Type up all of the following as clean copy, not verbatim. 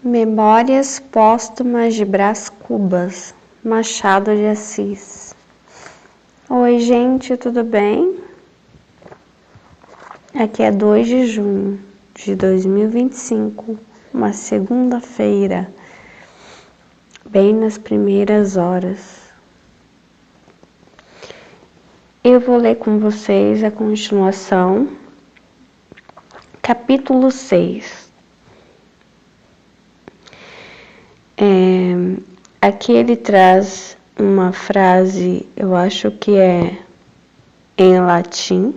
Memórias Póstumas de Brás Cubas, Machado de Assis. Oi, gente, tudo bem? Aqui é 2 de junho de 2025, uma segunda-feira, bem nas primeiras horas. Eu vou ler com vocês a continuação, capítulo 6. Aqui ele traz uma frase, eu acho que é em latim,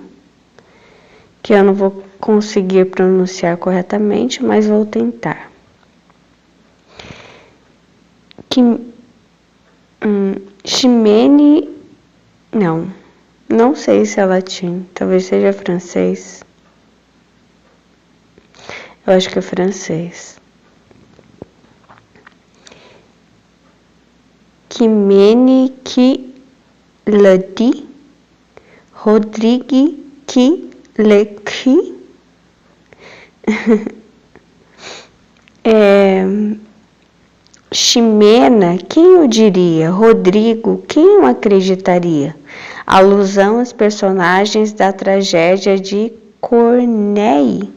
que eu não vou conseguir pronunciar corretamente, mas vou tentar. Chimene, não sei se é latim, talvez seja francês. Eu acho que é francês. Quimene que ledi, Rodrigue que lequi. Ximena, quem o diria? Rodrigo, quem o acreditaria? Alusão aos personagens da tragédia de Corneille,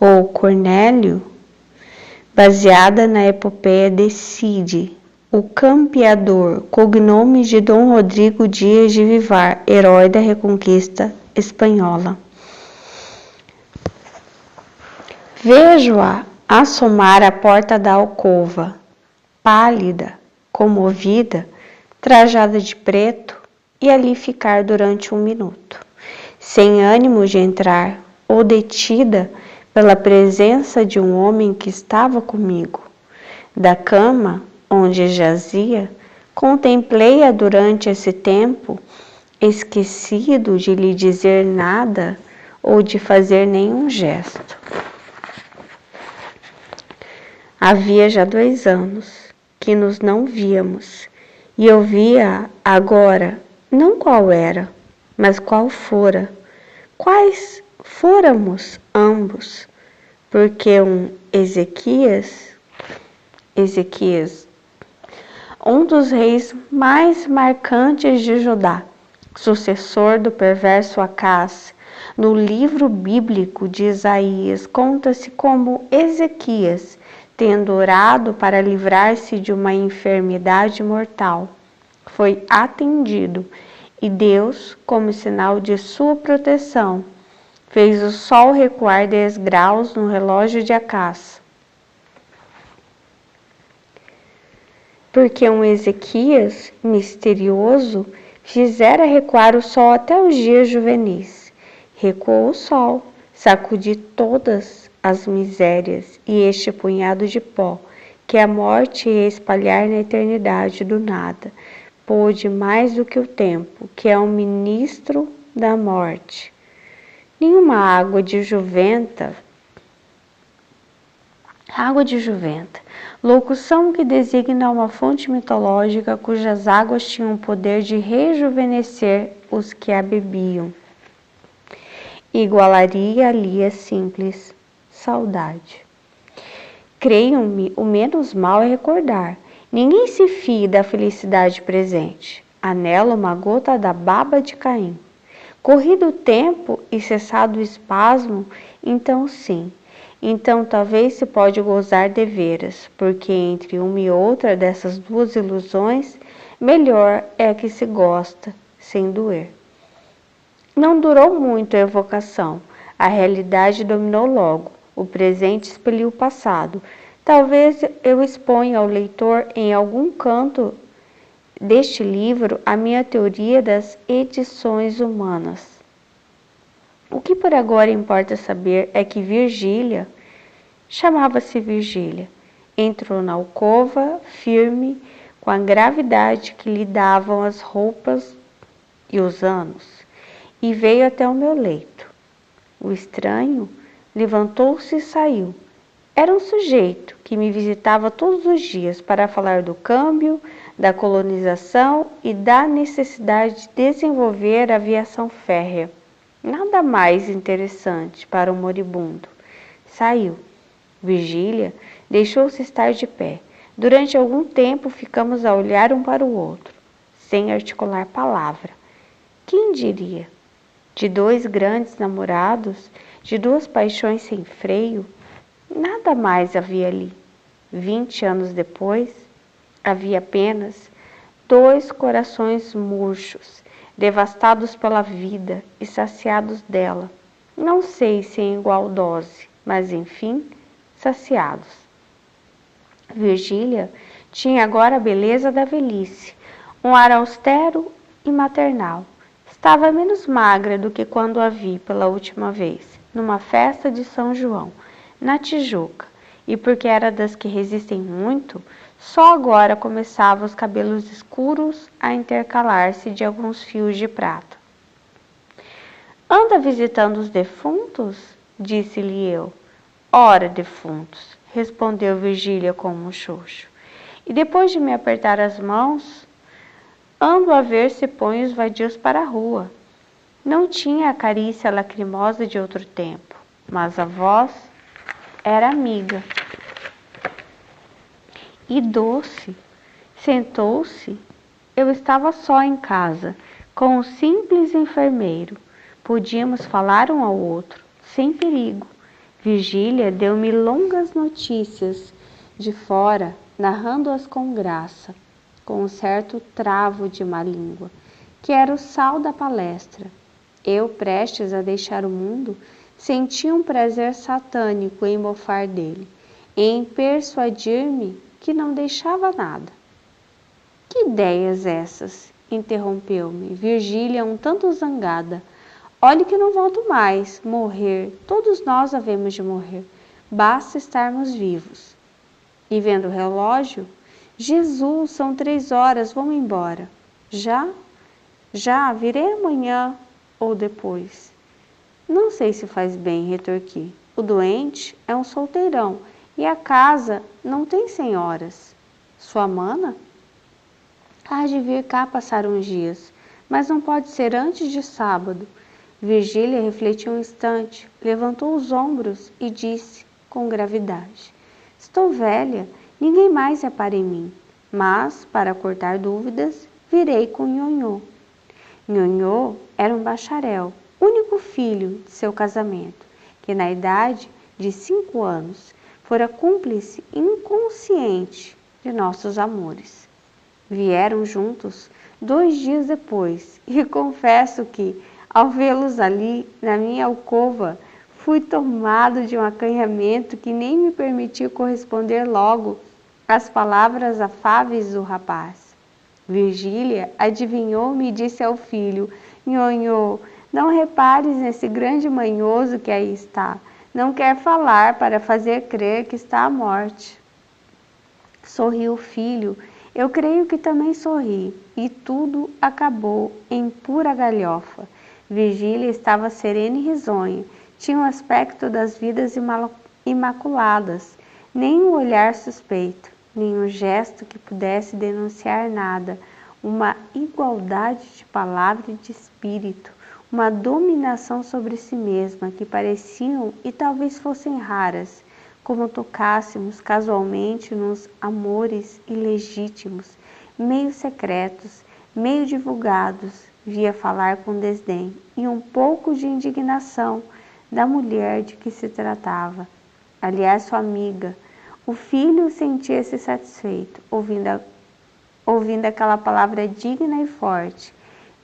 ou Cornélio, baseada na epopeia de Cide, o Campeador, cognome de Dom Rodrigo Dias de Vivar, herói da Reconquista Espanhola. Vejo-a assomar à porta da alcova, pálida, comovida, trajada de preto, e ali ficar durante 1 minuto, sem ânimo de entrar, ou detida pela presença de um homem que estava comigo. Da cama onde jazia, contemplei-a durante esse tempo, esquecido de lhe dizer nada ou de fazer nenhum gesto. Havia já 2 anos que nos não víamos, e eu via agora, não qual era, mas qual fora. Quais fôramos ambos, porque um Ezequias, um dos reis mais marcantes de Judá, sucessor do perverso Acás, no livro bíblico de Isaías, conta-se como Ezequias, tendo orado para livrar-se de uma enfermidade mortal, foi atendido, e Deus, como sinal de sua proteção, fez o sol recuar 10 graus no relógio de Acás. Porque um Ezequias misterioso fizera recuar o sol até os dias juvenis. Recuou o sol, sacudi todas as misérias e este punhado de pó, que a morte ia espalhar na eternidade do nada, pôde mais do que o tempo, que é um ministro da morte. Nenhuma água de juventa, locução que designa uma fonte mitológica cujas águas tinham o poder de rejuvenescer os que a bebiam. Igualaria ali a simples saudade. Creiam-me, o menos mal é recordar. Ninguém se fie da felicidade presente. Anela uma gota da baba de Caim. Corrido o tempo e cessado o espasmo, então sim. Então talvez se pode gozar deveras, porque entre uma e outra dessas 2 ilusões, melhor é a que se gosta, sem doer. Não durou muito a evocação, a realidade dominou logo, o presente expeliu o passado. Talvez eu exponha ao leitor em algum canto deste livro a minha teoria das edições humanas. O que por agora importa saber é que Virgília, chamava-se Virgília, entrou na alcova firme com a gravidade que lhe davam as roupas e os anos, e veio até o meu leito. O estranho levantou-se e saiu. Era um sujeito que me visitava todos os dias para falar do câmbio, da colonização e da necessidade de desenvolver a aviação férrea. Nada mais interessante para um moribundo. Saiu. Virgília deixou-se estar de pé. Durante algum tempo ficamos a olhar um para o outro, sem articular palavra. Quem diria? De dois grandes namorados, de duas paixões sem freio, nada mais havia ali. 20 anos depois, havia apenas dois corações murchos, devastados pela vida e saciados dela. Não sei se em igual dose, mas enfim, saciados. Virgília tinha agora a beleza da velhice, um ar austero e maternal. Estava menos magra do que quando a vi pela última vez, numa festa de São João, na Tijuca, e porque era das que resistem muito, só agora começavam os cabelos escuros a intercalar-se de alguns fios de prata. Anda visitando os defuntos? Disse-lhe eu. Ora, defuntos, respondeu Virgília com um muxoxo. E depois de me apertar as mãos, ando a ver se põe os vadios para a rua. Não tinha a carícia lacrimosa de outro tempo, mas a voz era amiga e doce. Sentou-se. Eu estava só em casa, com um simples enfermeiro. Podíamos falar um ao outro, sem perigo. Virgília deu-me longas notícias de fora, narrando-as com graça, com um certo travo de má língua, que era o sal da palestra. Eu, prestes a deixar o mundo, sentia um prazer satânico em mofar dele, em persuadir-me que não deixava nada. Que ideias essas? Interrompeu-me Virgília um tanto zangada. Olhe que não volto mais. Morrer, todos nós havemos de morrer. Basta estarmos vivos. E vendo o relógio, Jesus, são 3 horas, vamos embora. Já? Já, virei amanhã ou depois. Não sei se faz bem, retorqui. O doente é um solteirão e a casa não tem senhoras. Sua mana? Há de vir cá passar uns dias, mas não pode ser antes de sábado. Virgília refletiu um instante, levantou os ombros e disse, com gravidade, estou velha, ninguém mais repara em mim, mas, para cortar dúvidas, virei com Nhonhô. Nhonhô era um bacharel, único filho de seu casamento, que na idade de 5 anos fora cúmplice inconsciente de nossos amores. Vieram juntos 2 dias depois e confesso que, ao vê-los ali na minha alcova, fui tomado de um acanhamento que nem me permitiu corresponder logo às palavras afáveis do rapaz. Virgília adivinhou-me e disse ao filho, Nhonhô, não repares nesse grande manhoso que aí está. Não quer falar para fazer crer que está à morte. Sorriu o filho. Eu creio que também sorri, e tudo acabou em pura galhofa. Virgília estava serena e risonha, tinha o aspecto das vidas imaculadas, nem um olhar suspeito, nem um gesto que pudesse denunciar nada, uma igualdade de palavra e de espírito, uma dominação sobre si mesma que pareciam e talvez fossem raras, como tocássemos casualmente nos amores ilegítimos, meio secretos, meio divulgados, via falar com desdém e um pouco de indignação da mulher de que se tratava. Aliás, sua amiga. O filho sentia-se satisfeito, ouvindo aquela palavra digna e forte,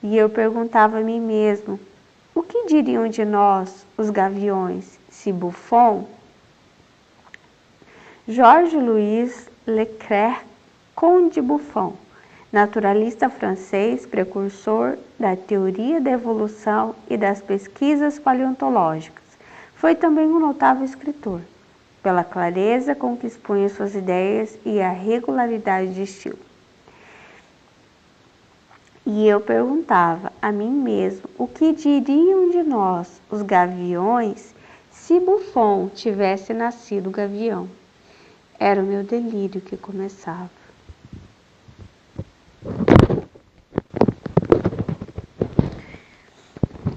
e eu perguntava a mim mesmo, o que diriam de nós, os gaviões, se Buffon? Georges-Louis Leclerc, Conde de Buffon, naturalista francês, precursor da teoria da evolução e das pesquisas paleontológicas, foi também um notável escritor, pela clareza com que expunha suas ideias e a regularidade de estilo. E eu perguntava a mim mesmo o que diriam de nós, os gaviões, se Buffon tivesse nascido gavião. Era o meu delírio que começava.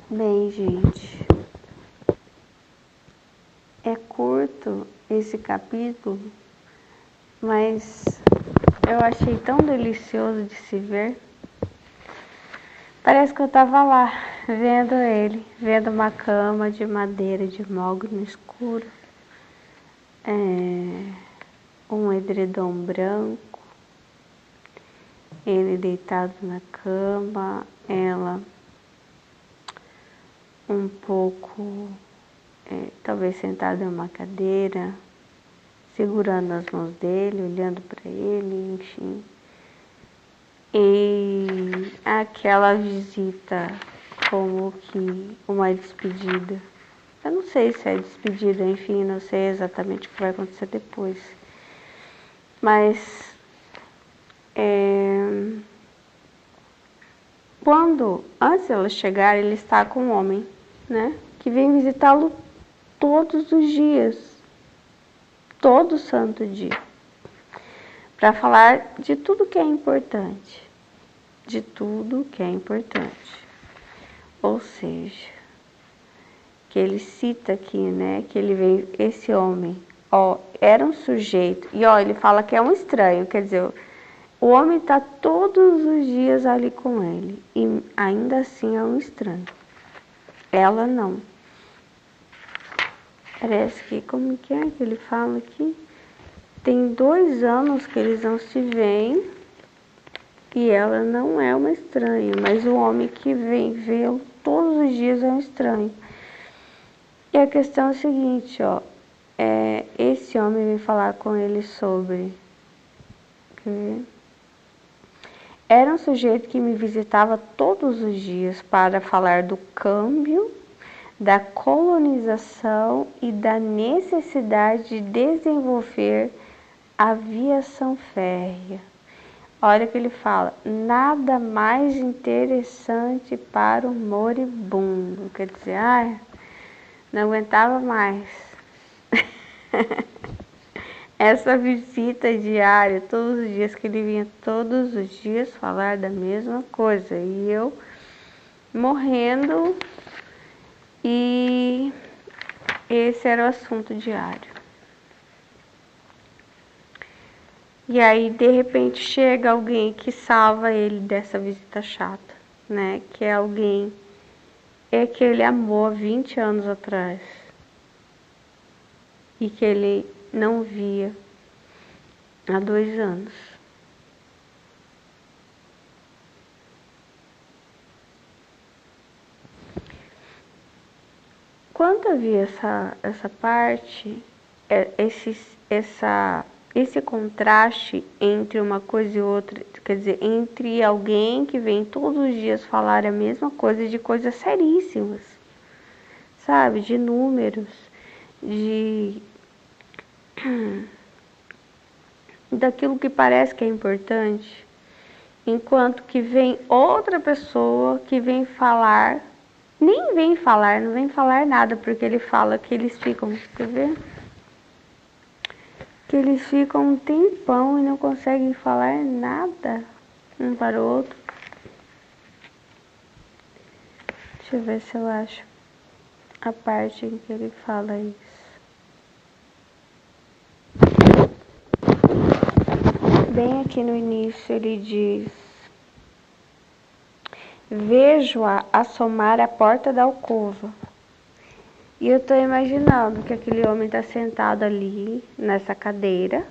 Bem, gente, é curto, tanto esse capítulo, mas eu achei tão delicioso de se ver. Parece que eu estava lá, vendo ele, vendo uma cama de madeira de mogno escuro, um edredom branco, ele deitado na cama, ela um pouco, talvez sentada em uma cadeira, segurando as mãos dele, olhando para ele, enfim. E aquela visita como que uma despedida. Eu não sei se é despedida, enfim, não sei exatamente o que vai acontecer depois. Mas antes de ela chegar, ele está com um homem, né? Que vem visitá-lo todos os dias, todo santo dia, para falar de tudo que é importante, de tudo que é importante. Ou seja, que ele cita aqui, né, que ele veio, esse homem, era um sujeito, e ele fala que é um estranho, quer dizer, o homem está todos os dias ali com ele, e ainda assim é um estranho. Ela não. Parece que, como que é que ele fala aqui? Tem 2 anos que eles não se veem, e ela não é uma estranha, mas o homem que vem vê-lo todos os dias é um estranho. E a questão é a seguinte, esse homem vem falar com ele sobre... Era um sujeito que me visitava todos os dias para falar do câmbio, da colonização e da necessidade de desenvolver a aviação férrea. Olha o que ele fala, nada mais interessante para o moribundo. Quer dizer, não aguentava mais. Essa visita diária, todos os dias, que ele vinha todos os dias falar da mesma coisa. E eu morrendo, e esse era o assunto diário. E aí, de repente, chega alguém que salva ele dessa visita chata, né? Que é alguém que ele amou há 20 anos atrás. E que ele não via há 2 anos. Quando eu vi essa parte, esse contraste entre uma coisa e outra, quer dizer, entre alguém que vem todos os dias falar a mesma coisa de coisas seríssimas, sabe? De números, daquilo que parece que é importante, enquanto que vem outra pessoa que vem falar, nem vem falar, não vem falar nada, porque ele fala que eles ficam, quer ver? Que eles ficam um tempão e não conseguem falar nada um para o outro. Deixa eu ver se eu acho a parte em que ele fala isso. Bem aqui no início ele diz: vejo-a assomar à porta da alcova. E eu estou imaginando que aquele homem está sentado ali nessa cadeira,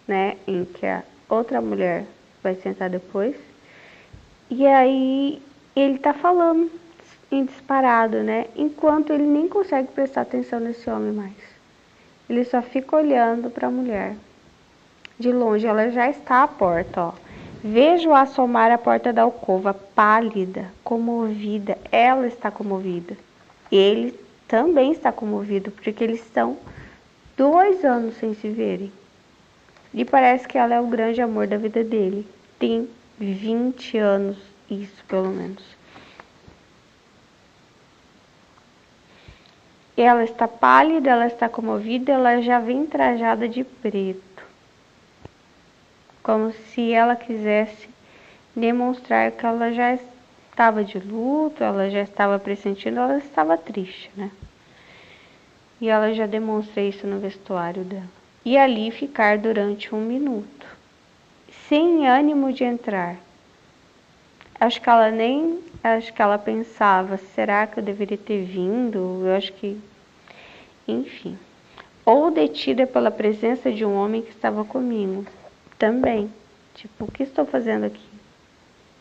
né, em que a outra mulher vai sentar depois. E aí ele está falando em disparado, né, enquanto ele nem consegue prestar atenção nesse homem mais. Ele só fica olhando para a mulher. De longe, ela já está à porta, Vejo-a assomar à porta da alcova, pálida, comovida. Ela está comovida. Ele também está comovido, porque eles estão 2 anos sem se verem. E parece que ela é o grande amor da vida dele. Tem 20 anos, isso pelo menos. Ela está pálida, ela está comovida, ela já vem trajada de preto. Como se ela quisesse demonstrar que ela já estava de luto, ela já estava pressentindo, ela estava triste, né? E ela já demonstra isso no vestuário dela. E ali ficar durante 1 minuto, sem ânimo de entrar. Acho que ela pensava, será que eu deveria ter vindo? Eu acho que, enfim. Ou detida pela presença de um homem que estava comigo, também. Tipo, o que estou fazendo aqui?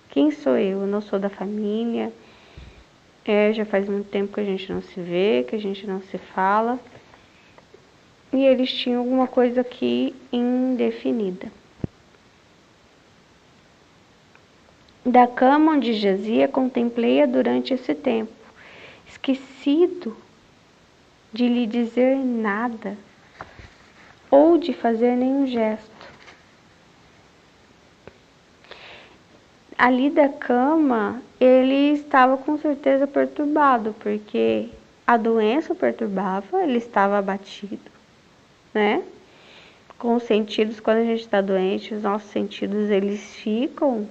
Quem sou eu? Eu não sou da família. Já faz muito tempo que a gente não se vê, que a gente não se fala. E eles tinham alguma coisa aqui indefinida. Da cama onde jazia, contemplei-a durante esse tempo, esquecido de lhe dizer nada ou de fazer nenhum gesto. Ali da cama, ele estava com certeza perturbado, porque a doença o perturbava, ele estava abatido, né? Com os sentidos, quando a gente está doente, os nossos sentidos, eles ficam,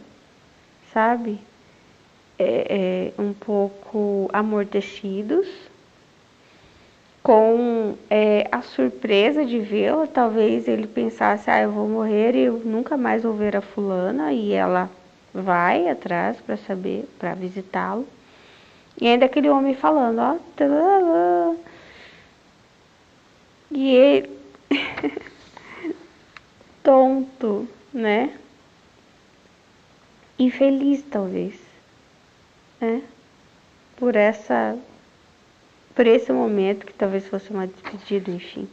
sabe, um pouco amortecidos, com a surpresa de vê-la. Talvez ele pensasse, eu vou morrer e eu nunca mais vou ver a fulana, e ela vai atrás para saber, para visitá-lo. E ainda aquele homem falando, ó, tarará. E ele tonto, né? Infeliz, talvez, né? Por esse momento que talvez fosse uma despedida, enfim.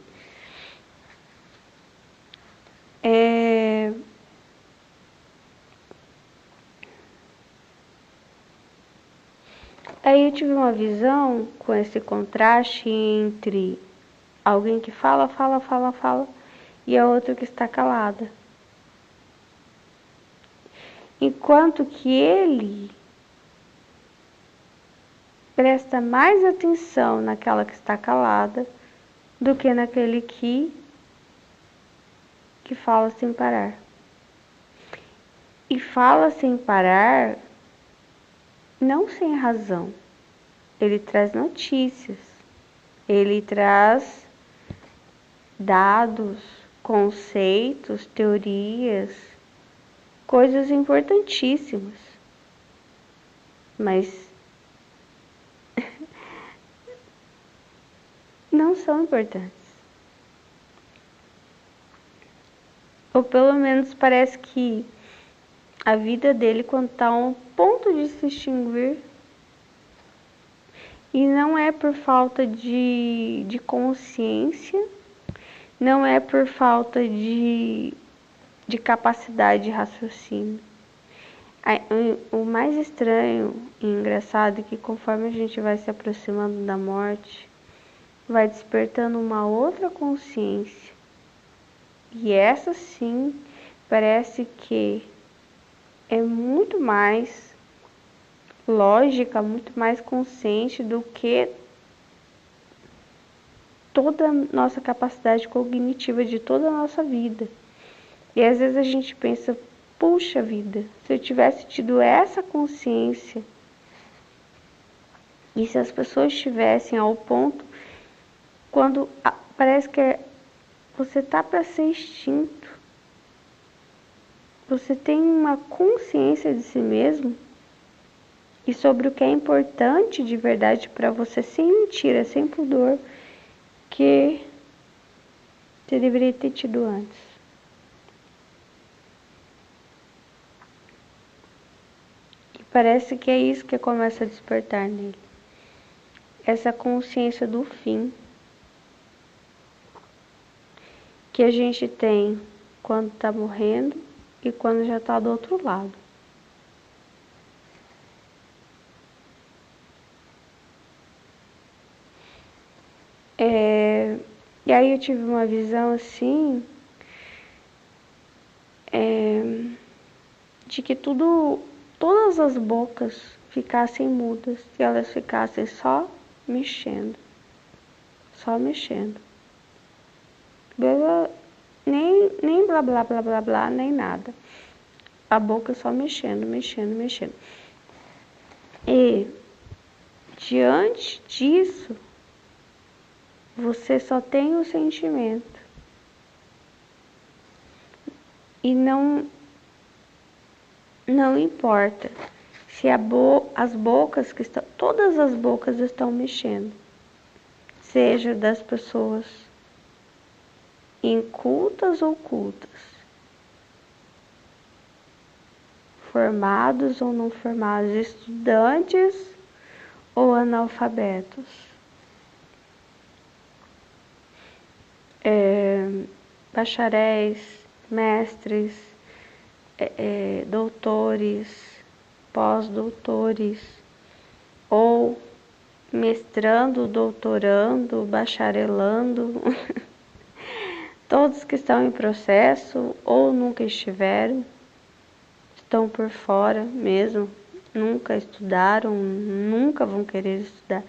Aí eu tive uma visão com esse contraste entre alguém que fala, fala, fala, fala, e a outra que está calada. Enquanto que ele presta mais atenção naquela que está calada do que naquele que fala sem parar. E fala sem parar, não sem razão. Ele traz notícias, ele traz dados, conceitos, teorias, coisas importantíssimas. Mas não são importantes. Ou pelo menos parece que a vida dele, quando está a um ponto de se extinguir, e não é por falta de consciência, não é por falta de capacidade de raciocínio. O mais estranho e engraçado é que conforme a gente vai se aproximando da morte, vai despertando uma outra consciência. E essa sim parece que é muito mais lógica, muito mais consciente do que toda a nossa capacidade cognitiva de toda a nossa vida. E às vezes a gente pensa, puxa vida, se eu tivesse tido essa consciência, e se as pessoas tivessem ao ponto, quando parece que você está para ser extinto, você tem uma consciência de si mesmo e sobre o que é importante de verdade para você, sem mentira, sem pudor, que você deveria ter tido antes. E parece que é isso que começa a despertar nele. Essa consciência do fim que a gente tem quando está morrendo e quando já está do outro lado. E aí eu tive uma visão assim, de que todas as bocas ficassem mudas e elas ficassem só mexendo. Só mexendo. Nem blá blá blá blá blá, nem nada. A boca só mexendo, mexendo, mexendo. E diante disso, Você só tem o sentimento. E não importa se as bocas que estão, todas as bocas estão mexendo, seja das pessoas incultas ou cultas, formados ou não formados, estudantes ou analfabetos, bacharéis, mestres, doutores, pós-doutores, ou mestrando, doutorando, bacharelando, todos que estão em processo ou nunca estiveram, estão por fora mesmo, nunca estudaram, nunca vão querer estudar.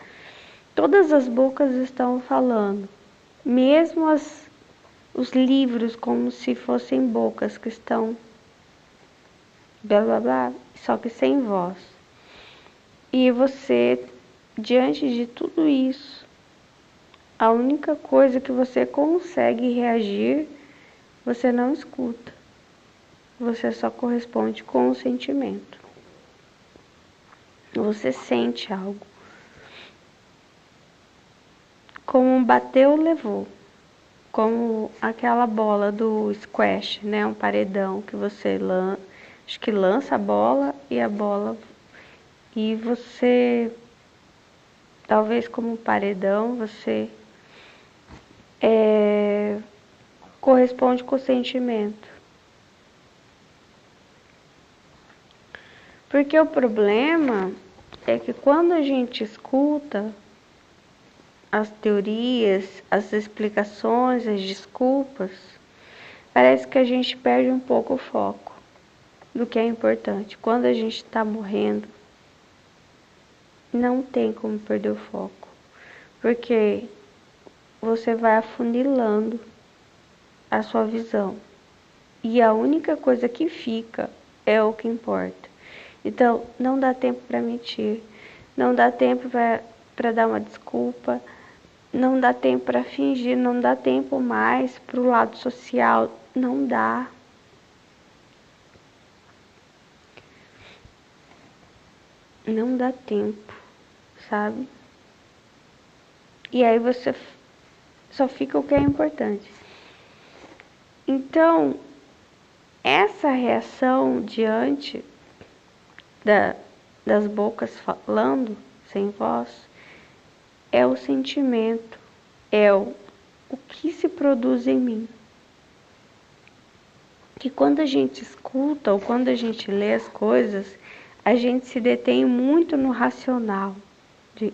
Todas as bocas estão falando, mesmo os livros como se fossem bocas que estão blá blá blá, só que sem voz. E você, diante de tudo isso, a única coisa que você consegue reagir, você não escuta. Você só corresponde com o sentimento. Você sente algo. Como bateu, levou. Como aquela bola do squash, né? Um paredão que você acho que lança a bola e você, talvez como um paredão, você corresponde com o sentimento. Porque o problema é que quando a gente escuta as teorias, as explicações, as desculpas, parece que a gente perde um pouco o foco do que é importante. Quando a gente está morrendo, não tem como perder o foco, porque você vai afunilando a sua visão e a única coisa que fica é o que importa. Então, não dá tempo para mentir, não dá tempo para dar uma desculpa, não dá tempo para fingir, não dá tempo mais para o lado social, não dá. Não dá tempo, sabe? E aí você só fica o que é importante. Então, essa reação diante das bocas falando sem voz é o sentimento, é o que se produz em mim. Que quando a gente escuta ou quando a gente lê as coisas, a gente se detém muito no racional, de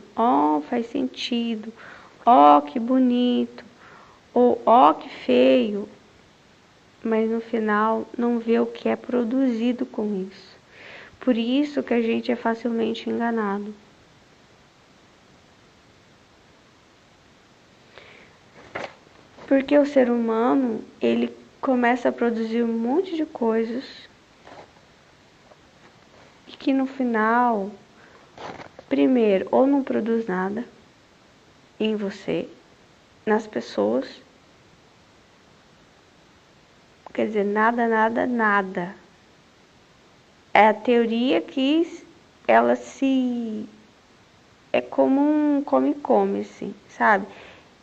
faz sentido, que bonito, ou que feio, mas no final não vê o que é produzido com isso. Por isso que a gente é facilmente enganado. Porque o ser humano, ele começa a produzir um monte de coisas e que no final, primeiro, ou não produz nada em você, nas pessoas, quer dizer, nada, nada, nada. É a teoria que ela é como um come-come, assim, sabe?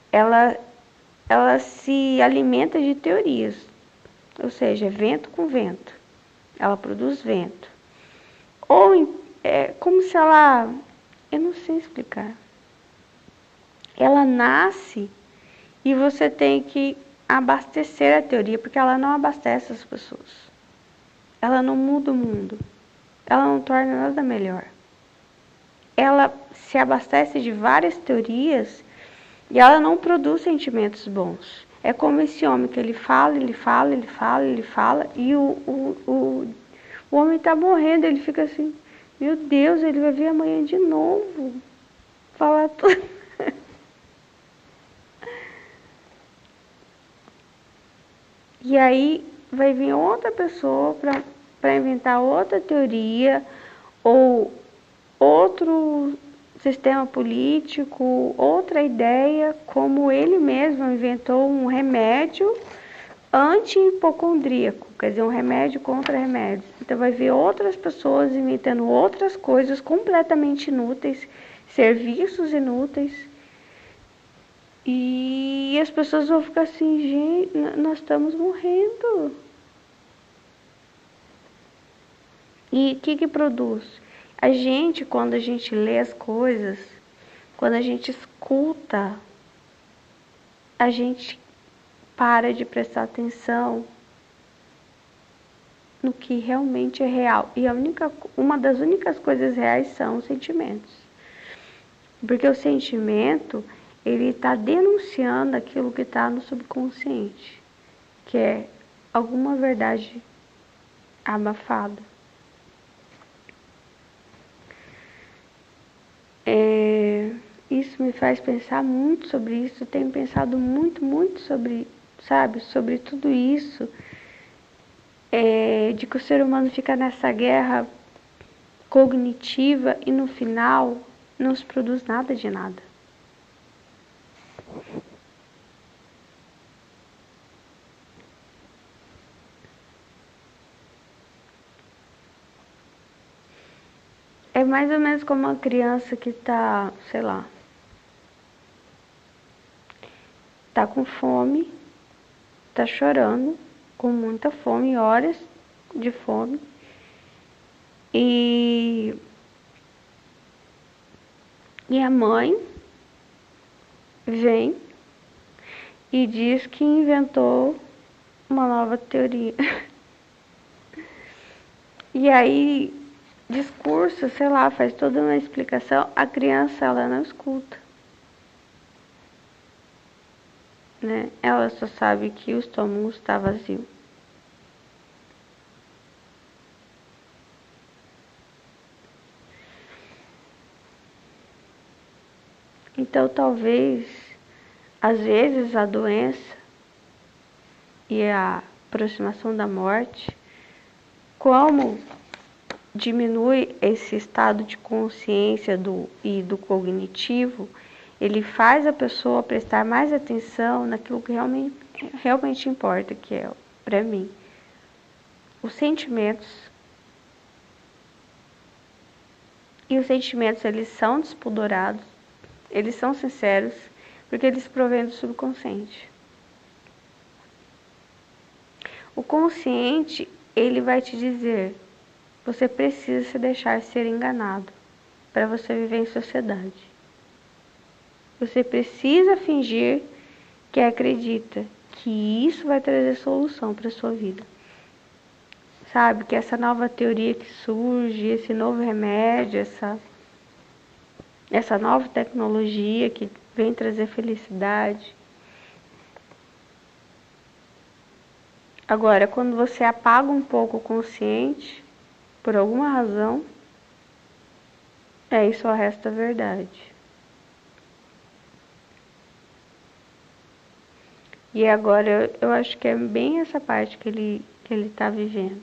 Ela se alimenta de teorias, ou seja, é vento com vento. Ela produz vento. Ou é como se ela, eu não sei explicar. Ela nasce e você tem que abastecer a teoria, porque ela não abastece as pessoas. Ela não muda o mundo. Ela não torna nada melhor. Ela se abastece de várias teorias e ela não produz sentimentos bons. É como esse homem que ele fala e o homem está morrendo, ele fica assim, meu Deus, ele vai vir amanhã de novo. Falar tudo. E aí vai vir outra pessoa para inventar outra teoria ou outro sistema político, outra ideia, como ele mesmo inventou um remédio anti-hipocondríaco, quer dizer, um remédio contra remédios. Então vai ver outras pessoas inventando outras coisas completamente inúteis, serviços inúteis, e as pessoas vão ficar assim, gente, nós estamos morrendo. E o que produz? A gente, quando a gente lê as coisas, quando a gente escuta, a gente para de prestar atenção no que realmente é real. E uma das únicas coisas reais são os sentimentos. Porque o sentimento, ele está denunciando aquilo que está no subconsciente, que é alguma verdade abafada. Isso me faz pensar muito sobre isso. Eu tenho pensado muito sobre, sabe, sobre tudo isso. De que o ser humano fica nessa guerra cognitiva e no final não se produz nada de nada. É mais ou menos como uma criança que tá, sei lá, tá com fome, tá chorando, com muita fome, horas de fome, e a mãe vem e diz que inventou uma nova teoria. E aí, discurso, sei lá, faz toda uma explicação, a criança, ela não escuta. Né? Ela só sabe que o estômago está vazio. Então, talvez, às vezes, a doença e a aproximação da morte, como diminui esse estado de consciência e do cognitivo, ele faz a pessoa prestar mais atenção naquilo que realmente importa, que é, para mim, os sentimentos. E os sentimentos, eles são despodorados, eles são sinceros, porque eles provêm do subconsciente. O consciente, ele vai te dizer, você precisa se deixar ser enganado para você viver em sociedade. Você precisa fingir que acredita que isso vai trazer solução para a sua vida. Sabe, que essa nova teoria que surge, esse novo remédio, essa nova tecnologia que vem trazer felicidade. Agora, quando você apaga um pouco o consciente, por alguma razão, aí só resta a verdade. E agora eu acho que é bem essa parte que ele está vivendo.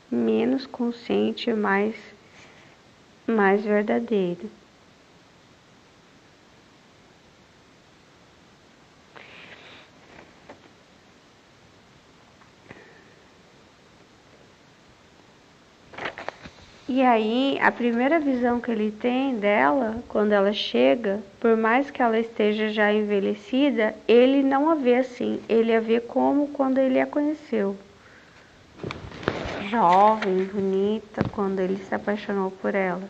Menos consciente, mais verdadeiro. E aí, a primeira visão que ele tem dela, quando ela chega, por mais que ela esteja já envelhecida, ele não a vê assim, ele a vê como quando ele a conheceu. Jovem, bonita, quando ele se apaixonou por ela.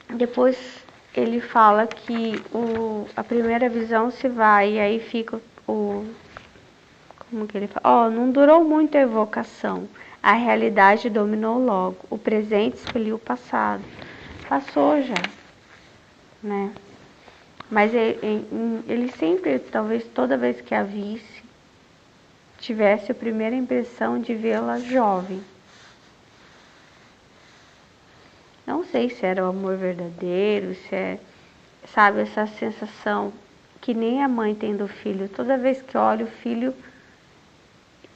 Depois ele fala que a primeira visão se vai, e aí fica como que ele fala? Não durou muito a evocação. A realidade dominou logo. O presente expeliu o passado. Passou já, né? Mas ele sempre, talvez toda vez que a visse, tivesse a primeira impressão de vê-la jovem. Não sei se era o amor verdadeiro, se é, sabe, essa sensação que nem a mãe tem do filho. Toda vez que olha o filho,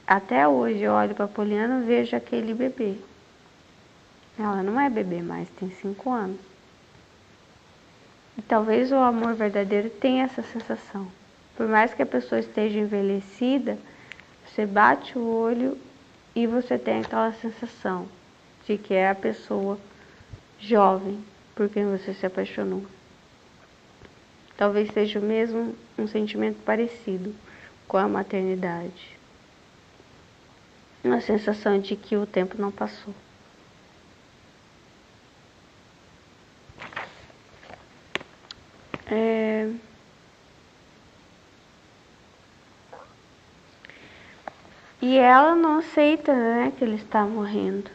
Até hoje eu olho para Poliana e vejo aquele bebê. Ela não é bebê mais, tem 5 anos. E talvez o amor verdadeiro tenha essa sensação. Por mais que a pessoa esteja envelhecida, você bate o olho e você tem aquela sensação de que é a pessoa jovem por quem você se apaixonou. Talvez seja mesmo um sentimento parecido com a maternidade. Uma sensação de que o tempo não passou. E ela não aceita, né, que ele está morrendo.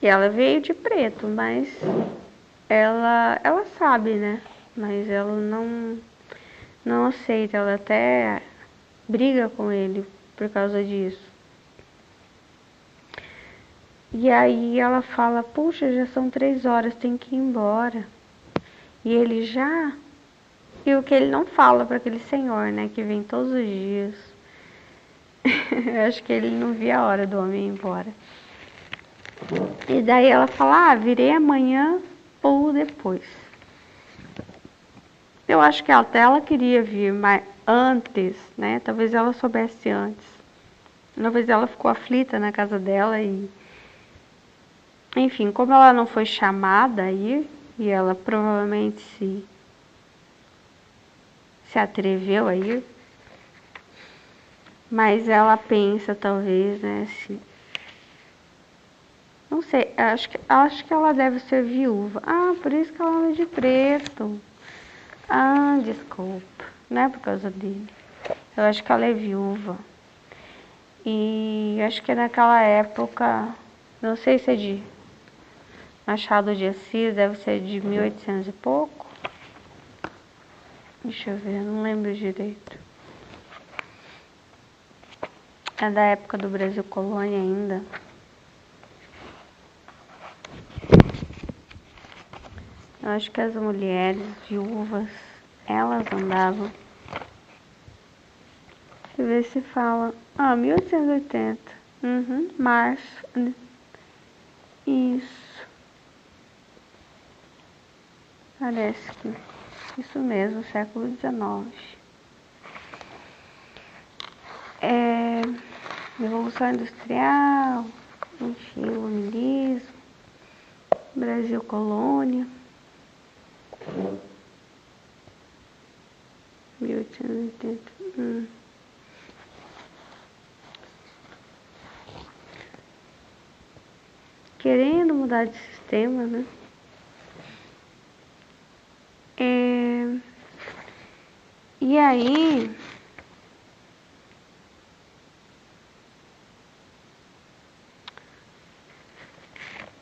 E ela veio de preto, mas ela sabe, né? Mas ela não aceita, ela até briga com ele por causa disso. E aí ela fala, puxa, já são 3 horas, tem que ir embora. E ele já... E o que ele não fala para aquele senhor, né, que vem todos os dias. Eu acho que ele não via a hora do homem ir embora. E daí ela fala, virei amanhã ou depois. Eu acho que até ela queria vir, mas antes, né, talvez ela soubesse antes. Talvez ela ficou aflita na casa dela e... Enfim, como ela não foi chamada a ir, e ela provavelmente se atreveu a ir, mas ela pensa talvez, né, assim, não sei, acho que ela deve ser viúva. Por isso que ela anda de preto. Desculpa, não é por causa dele. Eu acho que ela é viúva. E acho que naquela época, não sei se é de Machado de Assis, deve ser de 1800 e pouco. Deixa eu ver, não lembro direito. É da época do Brasil Colônia ainda. Eu acho que as mulheres viúvas, elas andavam. Deixa eu ver se fala. 1880. Março. Isso. Parece que... Isso mesmo, século XIX. Revolução Industrial, enfim, iluminismo, Brasil Colônia, 1880. Querendo mudar de sistema, né? E aí...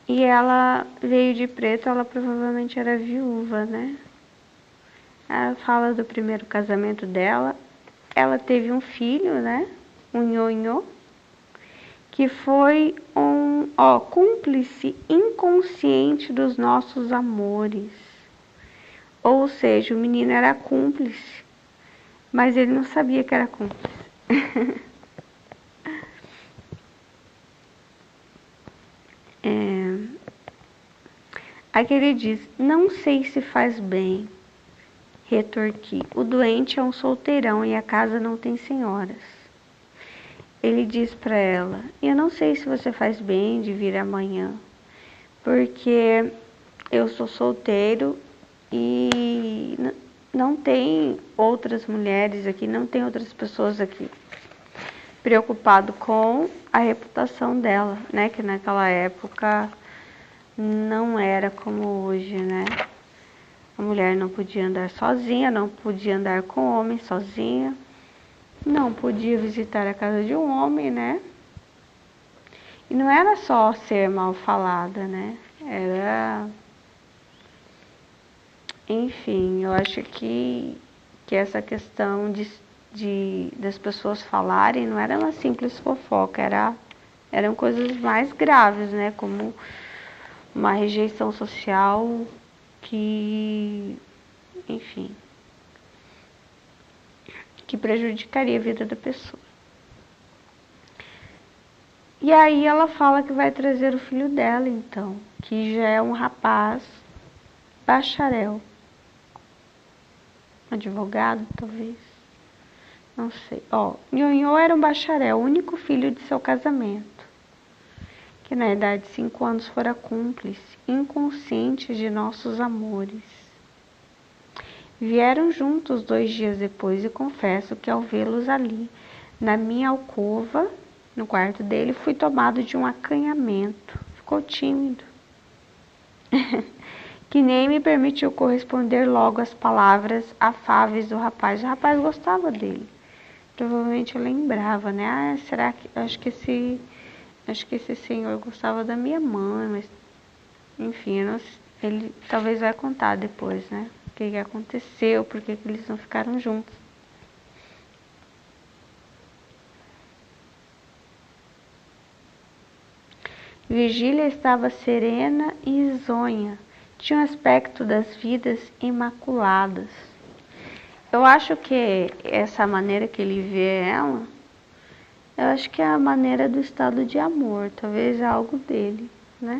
E ela veio de preto, ela provavelmente era viúva, né? Ela fala do primeiro casamento dela. Ela teve um filho, né? Um nhonhô, que foi um cúmplice inconsciente dos nossos amores. Ou seja, o menino era cúmplice, mas ele não sabia que era cúmplice. Aqui ele diz, não sei se faz bem, retorqui. O doente é um solteirão e a casa não tem senhoras. Ele diz para ela, eu não sei se você faz bem de vir amanhã, porque eu sou solteiro e não tem outras mulheres aqui, não tem outras pessoas aqui. Preocupado com a reputação dela, né? Que naquela época não era como hoje, né? A mulher não podia andar sozinha, não podia andar com homem sozinha, não podia visitar a casa de um homem, né? E não era só ser mal falada, né? Era... Enfim, eu acho que essa questão das pessoas falarem não era uma simples fofoca, eram coisas mais graves, né? Como uma rejeição social que, enfim, que prejudicaria a vida da pessoa. E aí ela fala que vai trazer o filho dela, então, que já é um rapaz bacharel, advogado, talvez, não sei. Ó, Nhonhô era um bacharel, o único filho de seu casamento, que na idade de 5 anos fora cúmplice, inconsciente de nossos amores. Vieram juntos 2 dias depois e confesso que ao vê-los ali, na minha alcova, no quarto dele, fui tomado de um acanhamento. Ficou tímido. Que nem me permitiu corresponder logo às palavras afáveis do rapaz. O rapaz gostava dele. Provavelmente eu lembrava, né? Ah, será que... Acho que esse senhor gostava da minha mãe, mas... Enfim, ele talvez vai contar depois, né? O que aconteceu, por que eles não ficaram juntos. Virgília estava serena e risonha. Tinha um aspecto das vidas imaculadas. Eu acho que essa maneira que ele vê ela, eu acho que é a maneira do estado de amor, talvez é algo dele, né?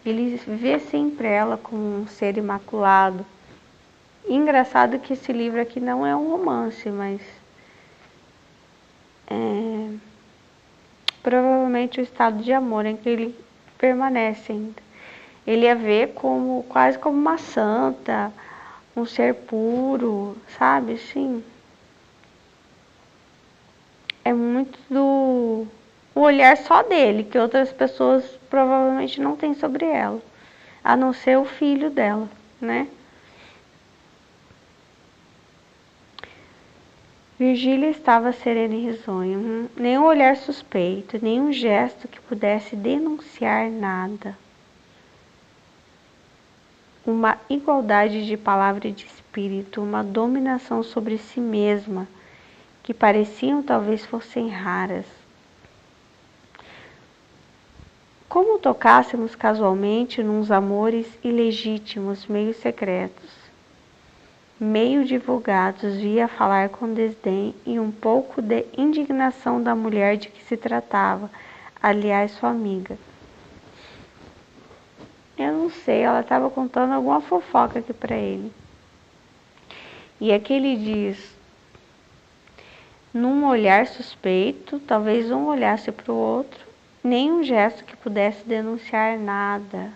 Ele vê sempre ela como um ser imaculado. Engraçado que esse livro aqui não é um romance, mas provavelmente o estado de amor em que ele permanece ainda. Ele a vê como quase como uma santa, um ser puro, sabe? Sim. É muito do o olhar só dele, que outras pessoas provavelmente não têm sobre ela, a não ser o filho dela, né? Virgília estava serena e risonha, nenhum olhar suspeito, nenhum gesto que pudesse denunciar nada. Uma igualdade de palavra e de espírito, uma dominação sobre si mesma, que pareciam talvez fossem raras. Como tocássemos casualmente nos amores ilegítimos, meio secretos, meio divulgados, via falar com desdém e um pouco de indignação da mulher de que se tratava, aliás, sua amiga. Eu não sei, ela estava contando alguma fofoca aqui para ele. E aqui ele diz, num olhar suspeito, talvez um olhasse para o outro, nem um gesto que pudesse denunciar nada.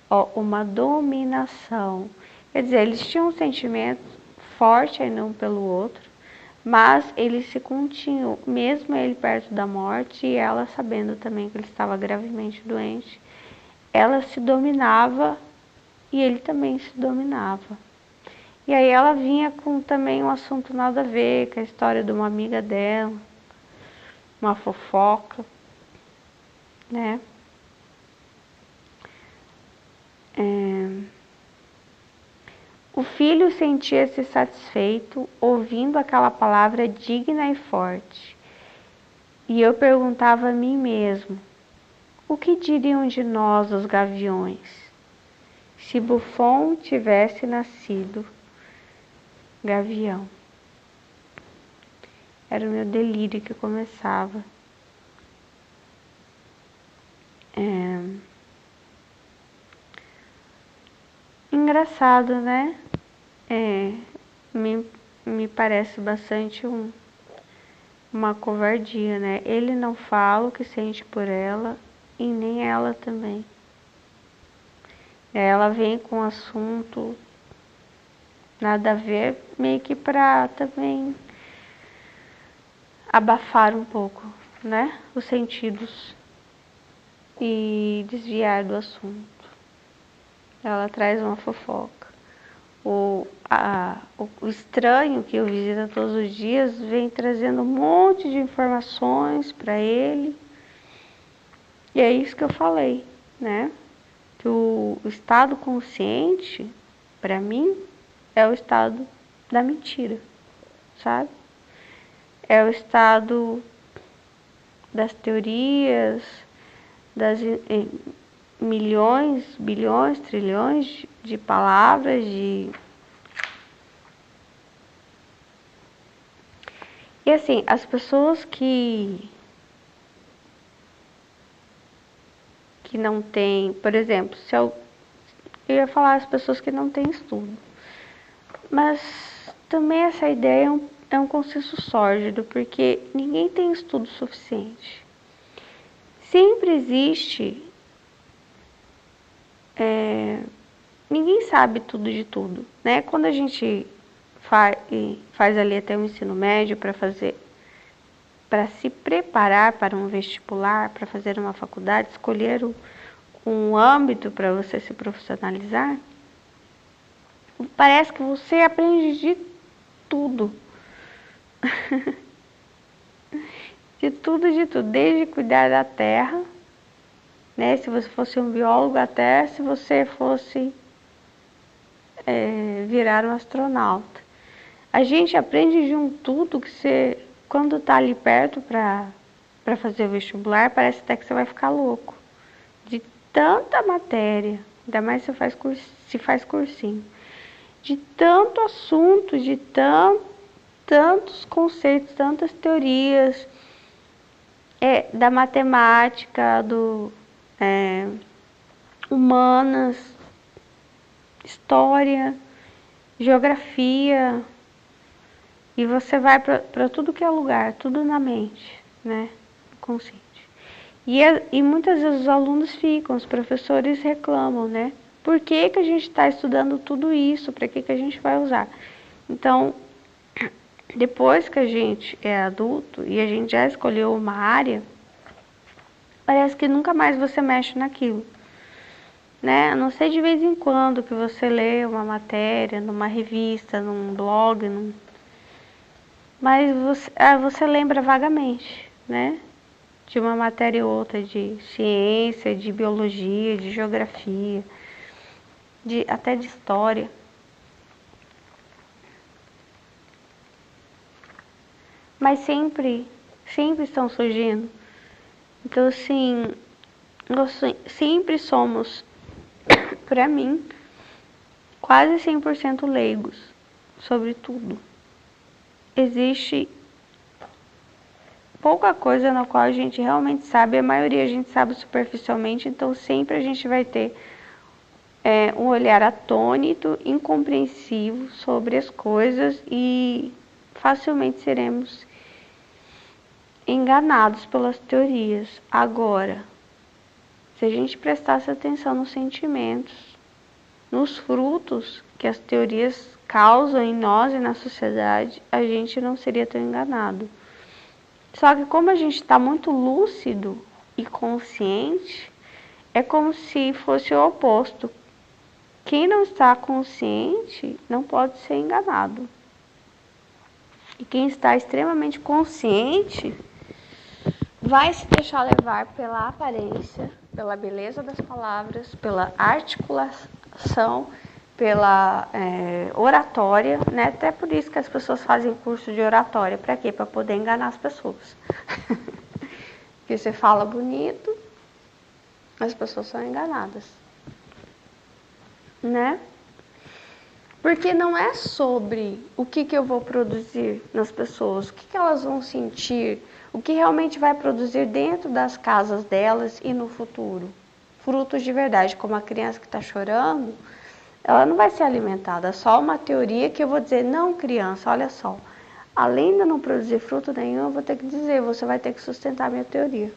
Ó, uma dominação. Quer dizer, eles tinham um sentimento forte aí um pelo outro, mas eles se continham, mesmo ele perto da morte e ela sabendo também que ele estava gravemente doente, ela se dominava e ele também se dominava. E aí ela vinha com também um assunto nada a ver, com a história de uma amiga dela, uma fofoca, né? O filho sentia-se satisfeito ouvindo aquela palavra digna e forte. E eu perguntava a mim mesmo, o que diriam de nós os gaviões, se Buffon tivesse nascido gavião? Era o meu delírio que começava. Engraçado, né? Me parece bastante uma covardia, né? Ele não fala o que sente por ela e nem ela também. Ela vem com um assunto nada a ver, meio que pra também abafar um pouco, né? Os sentidos e desviar do assunto. Ela traz uma fofoca. O estranho que o visita todos os dias vem trazendo um monte de informações para ele. E é isso que eu falei, né? Que o estado consciente, para mim, é o estado da mentira, sabe? É o estado das teorias, das milhões, bilhões, trilhões de palavras, E assim, as pessoas que não têm, por exemplo, se eu ia falar as pessoas que não têm estudo, mas também essa ideia é um consenso sórdido, porque ninguém tem estudo suficiente. Sempre existe, ninguém sabe tudo de tudo, né? Quando a gente faz ali até o ensino médio para se preparar para um vestibular, para fazer uma faculdade, escolher um âmbito para você se profissionalizar, parece que você aprende de tudo. de tudo, desde cuidar da terra, né? Se você fosse um biólogo, até se você fosse virar um astronauta. A gente aprende de um tudo que você, quando tá ali perto para fazer o vestibular, parece até que você vai ficar louco. De tanta matéria, ainda mais se faz cursinho, de tanto assunto, de tantos conceitos, tantas teorias, da matemática, humanas, história, geografia, e você vai para tudo que é lugar, tudo na mente, né? Consciente. E muitas vezes os alunos ficam, os professores reclamam, né? Por que a gente está estudando tudo isso? Para que a gente vai usar? Então, depois que a gente é adulto e a gente já escolheu uma área, parece que nunca mais você mexe naquilo, né? A não ser de vez em quando que você lê uma matéria numa revista, num blog, mas você lembra vagamente, né? De uma matéria ou outra de ciência, de biologia, de geografia, até de história. Mas sempre estão surgindo. Então, assim, nós sempre somos, para mim, quase 100% leigos sobre tudo. Existe pouca coisa na qual a gente realmente sabe, a maioria a gente sabe superficialmente, então sempre a gente vai ter um olhar atônito, incompreensivo sobre as coisas e facilmente seremos enganados pelas teorias. Agora, se a gente prestasse atenção nos sentimentos, nos frutos que as teorias causam em nós e na sociedade, a gente não seria tão enganado. Só que como a gente está muito lúcido e consciente, é como se fosse o oposto. Quem não está consciente não pode ser enganado. E quem está extremamente consciente vai se deixar levar pela aparência, pela beleza das palavras, pela articulação, pela oratória, né? Até por isso que as pessoas fazem curso de oratória. Para quê? Para poder enganar as pessoas. Porque você fala bonito, as pessoas são enganadas, né? Porque não é sobre o que eu vou produzir nas pessoas, o que elas vão sentir, o que realmente vai produzir dentro das casas delas e no futuro. Frutos de verdade, como a criança que está chorando, ela não vai ser alimentada, é só uma teoria que eu vou dizer, não criança, olha só, além de não produzir fruto nenhum, eu vou ter que dizer, você vai ter que sustentar a minha teoria.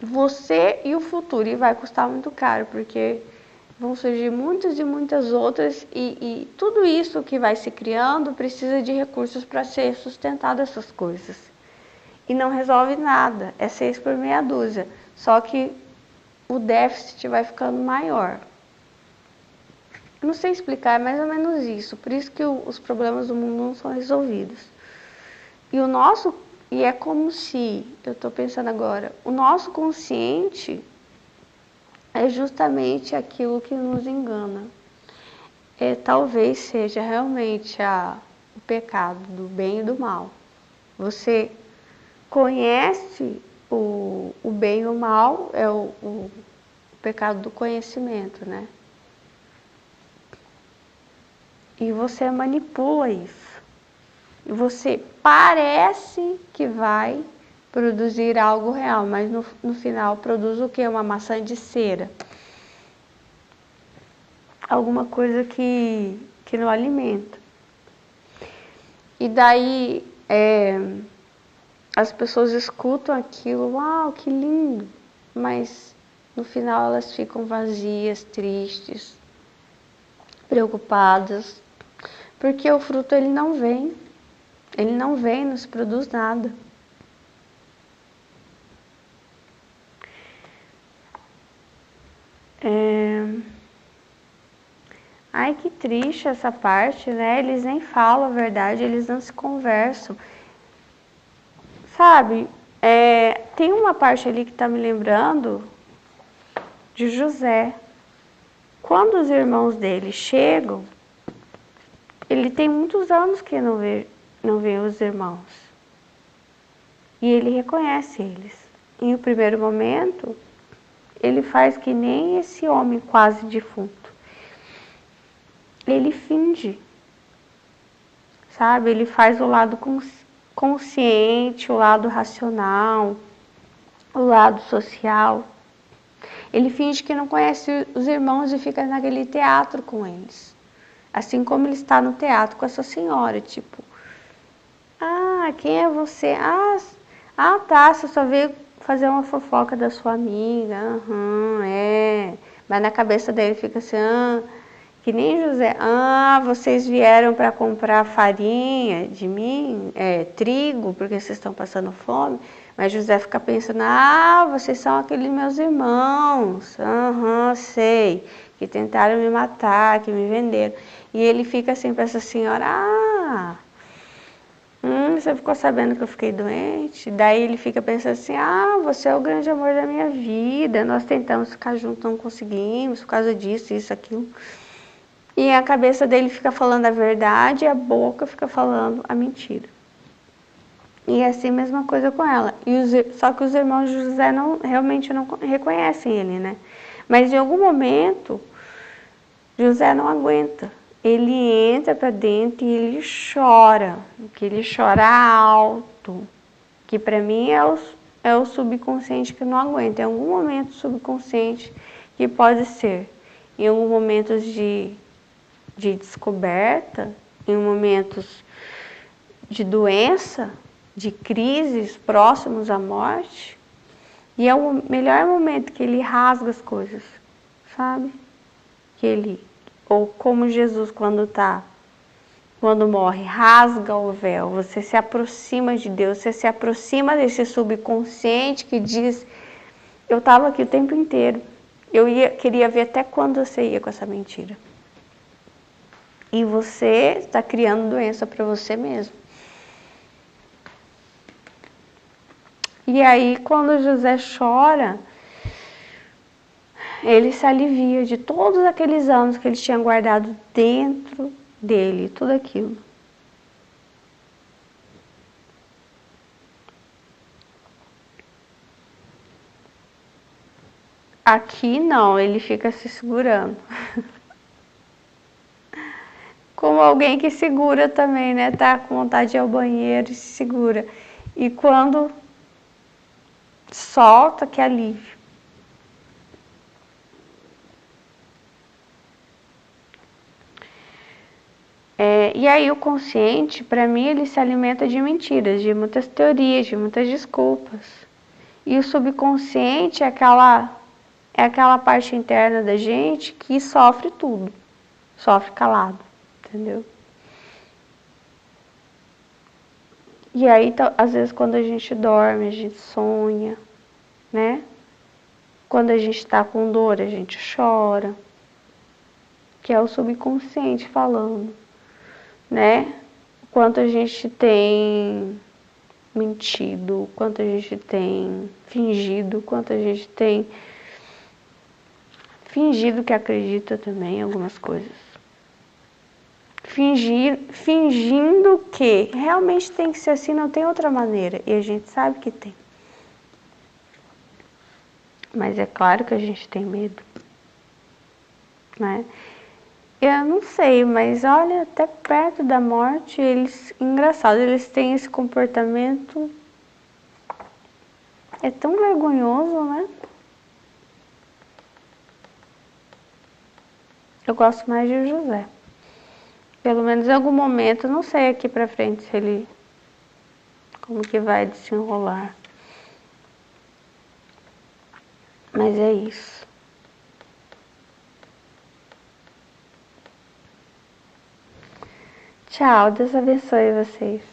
Você e o futuro, e vai custar muito caro, porque vão surgir muitas e muitas outras, e tudo isso que vai se criando precisa de recursos para ser sustentado essas coisas. E não resolve nada, é 6 por meia dúzia, só que o déficit vai ficando maior. Não sei explicar, é mais ou menos isso, por isso que os problemas do mundo não são resolvidos. E é como se, eu estou pensando agora, o nosso consciente é justamente aquilo que nos engana. Talvez seja realmente o pecado do bem e do mal. Você conhece o bem e o mal, é o pecado do conhecimento, né? E você manipula isso. E você parece que vai produzir algo real, mas no final produz o quê? Uma maçã de cera. Alguma coisa que não alimenta. E daí as pessoas escutam aquilo, uau, que lindo, mas no final elas ficam vazias, tristes, preocupadas, porque o fruto ele não vem, não se produz nada. Ai, que triste essa parte, né? Eles nem falam a verdade, eles não se conversam. Sabe, tem uma parte ali que está me lembrando de José. Quando os irmãos dele chegam, ele tem muitos anos que não vê os irmãos. E ele reconhece eles. Em um primeiro momento, ele faz que nem esse homem quase defunto. Ele finge, sabe? Ele faz o lado consciente, o lado racional, o lado social. Ele finge que não conhece os irmãos e fica naquele teatro com eles. Assim como ele está no teatro com essa senhora, tipo, ah, quem é você? Tá, você só veio fazer uma fofoca da sua amiga, Mas na cabeça dele fica assim, que nem José, vocês vieram para comprar farinha de mim, trigo, porque vocês estão passando fome. Mas José fica pensando, vocês são aqueles meus irmãos, sei, que tentaram me matar, que me venderam. E ele fica assim para essa senhora, você ficou sabendo que eu fiquei doente? Daí ele fica pensando assim, você é o grande amor da minha vida, nós tentamos ficar juntos, não conseguimos, por causa disso, isso, aquilo. E a cabeça dele fica falando a verdade e a boca fica falando a mentira. E assim a mesma coisa com ela. Só que os irmãos de José realmente não reconhecem ele, né? Mas em algum momento, José não aguenta. Ele entra para dentro e ele chora. Que ele chora alto. Que para mim é o subconsciente que não aguenta. Em algum momento subconsciente que pode ser. Em algum momento de descoberta, em momentos de doença, de crises próximos à morte, e é o melhor momento que ele rasga as coisas, sabe? Ou como Jesus quando morre, rasga o véu, você se aproxima de Deus, você se aproxima desse subconsciente que diz, eu estava aqui o tempo inteiro, queria ver até quando você ia com essa mentira. E você está criando doença para você mesmo. E aí, quando José chora, ele se alivia de todos aqueles anos que ele tinha guardado dentro dele, tudo aquilo. Aqui não, ele fica se segurando. Como alguém que segura também, né? Tá com vontade de ir ao banheiro e se segura. E quando solta, que alívio. E aí o consciente, para mim, ele se alimenta de mentiras, de muitas teorias, de muitas desculpas. E o subconsciente é aquela parte interna da gente que sofre tudo, sofre calado, entendeu? E aí, às vezes, quando a gente dorme, a gente sonha, né? Quando a gente está com dor, a gente chora, que é o subconsciente falando, né? Quanto a gente tem mentido, quanto a gente tem fingido, quanto a gente tem fingido que acredita também em algumas coisas. Fingindo que realmente tem que ser assim, não tem outra maneira. E a gente sabe que tem. Mas é claro que a gente tem medo, né? Eu não sei, mas olha, até perto da morte, eles, engraçado, eles têm esse comportamento, é tão vergonhoso, né? Eu gosto mais de José. Pelo menos em algum momento, não sei aqui pra frente se ele, como que vai desenrolar. Mas é isso. Tchau, Deus abençoe vocês.